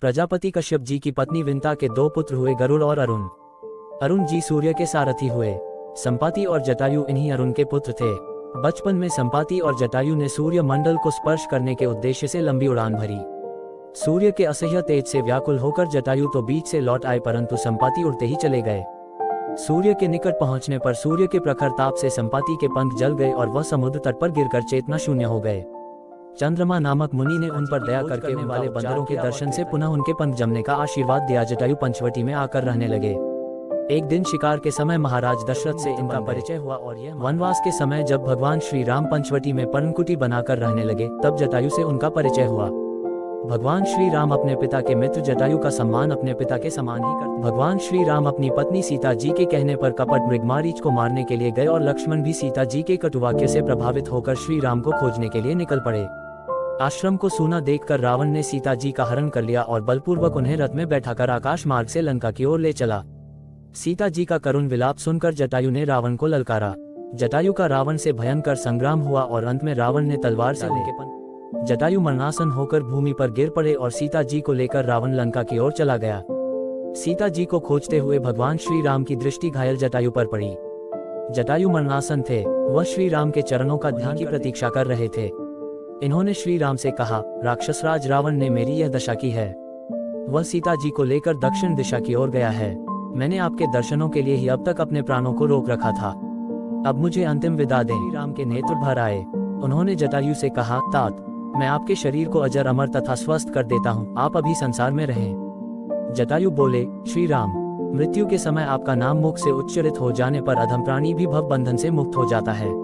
प्रजापति कश्यप जी की पत्नी विंता के 2 पुत्र हुए, गरुड़ और अरुण। अरुण जी सूर्य के सारथी हुए। संपाति और जटायु इन्हीं अरुण के पुत्र थे। बचपन में संपाति और जटायु ने सूर्य मंडल को स्पर्श करने के उद्देश्य से लंबी उड़ान भरी। सूर्य के असह्य तेज से व्याकुल होकर जटायु तो बीच से लौट आए, परंतु संपाति उड़ते ही चले गए। सूर्य के निकट पहुंचने पर सूर्य के प्रखर ताप से संपाति के पंख जल गए और वह समुद्र तट पर गिरकर चेतना शून्य हो गए। चंद्रमा नामक मुनि ने उन पर दया करके वाले बंदरों के दर्शन से पुनः उनके पंख जमने का आशीर्वाद दिया। जटायु पंचवटी में आकर रहने लगे। एक दिन शिकार के समय महाराज दशरथ से इनका परिचय हुआ और यह वनवास के समय जब भगवान श्री राम पंचवटी में पर्णकुटी बनाकर रहने लगे, तब जटायु से उनका परिचय हुआ। भगवान श्री राम अपने पिता के मित्र जटायु का सम्मान अपने पिता के समान ही करते। भगवान श्री राम अपनी पत्नी सीता जी के कहने पर कपट मृगमारीच को मारने के लिए गए और लक्ष्मण भी सीता जी के कटुवाक्य से प्रभावित होकर श्री राम को खोजने के लिए निकल पड़े। आश्रम को सूना देखकर रावण ने सीता जी का हरण कर लिया और बलपूर्वक उन्हें रथ में बैठाकर आकाश मार्ग से लंका की ओर ले चला। सीता जी का करुण विलाप सुनकर जटायु ने रावण को ललकारा। जटायु का रावण से भयंकर संग्राम हुआ और अंत में रावण ने तलवार से उनके पंख। जटायु मरणासन होकर भूमि पर गिर पड़े और सीता जी को लेकर रावण लंका की ओर चला गया। सीता जी को खोजते हुए भगवान श्री राम की दृष्टि घायल जटायु पर पड़ी। जटायु मरणासन थे। वह श्री राम के चरणों का ध्यान की प्रतीक्षा कर रहे थे। इन्होंने श्री राम से कहा, राक्षसराज रावण ने मेरी यह दशा की है। वह सीता जी को लेकर दक्षिण दिशा की ओर गया है। मैंने आपके दर्शनों के लिए ही अब तक अपने प्राणों को रोक रखा था। अब मुझे अंतिम विदा दें। श्री राम के नेत्र भर आए। उन्होंने जटायु से कहा, तात, मैं आपके शरीर को अजर अमर तथा स्वस्थ कर देता हूँ, आप अभी संसार में रहें। जटायु बोले, श्री राम, मृत्यु के समय आपका नाम मुख से उच्चारित हो जाने पर अधम प्राणी भी भव बंधन से मुक्त हो जाता है।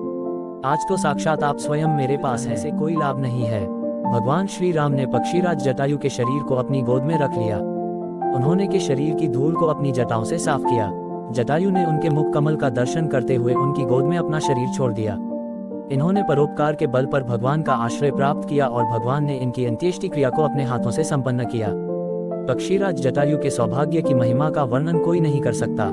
आज तो साक्षात आप स्वयं मेरे पास हैं, से कोई लाभ नहीं है। भगवान श्री राम ने पक्षीराज जटायु के शरीर को अपनी गोद में रख लिया। उन्होंने के शरीर की धूल को अपनी जटाओं से साफ किया। जटायु ने उनके मुख कमल का दर्शन करते हुए उनकी गोद में अपना शरीर छोड़ दिया। इन्होंने परोपकार के बल पर भगवान का आश्रय प्राप्त किया और भगवान ने इनकी अंत्येष्टि क्रिया को अपने हाथों से संपन्न किया। पक्षीराज जटायु के सौभाग्य की महिमा का वर्णन कोई नहीं कर सकता।